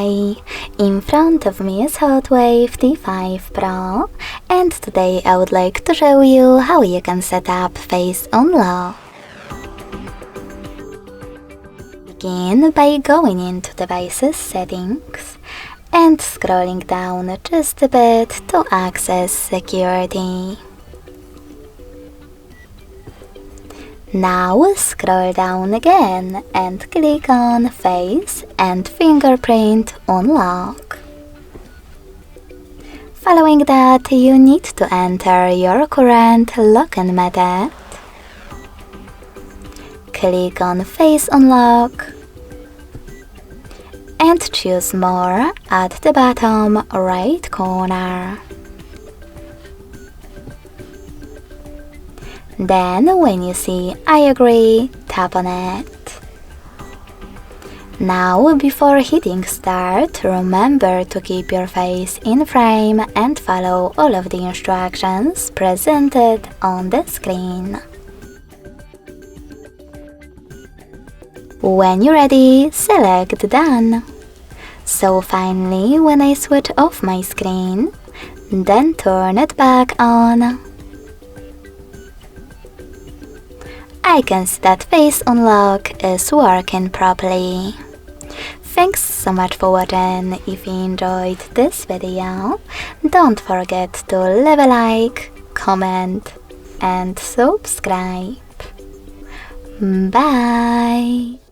Hi! In front of me is Hotwav T5 Pro, and today I would like to show you how you can set up face unlock. Begin by going into Devices Settings and scrolling down just a bit to access Security. Now scroll down again and click on Face and Fingerprint Unlock. Following that, you need to enter your current login method. Click on Face Unlock and choose More at the bottom right corner. Then, when you see I agree, tap on it. Now, before hitting start, remember to keep your face in frame and follow all of the instructions presented on the screen. When you're ready, select Done. So finally, when I switch off my screen, then turn it back on, I can see that Face Unlock is working properly. Thanks so much for watching. If you enjoyed this video, don't forget to leave a like, comment and subscribe. Bye!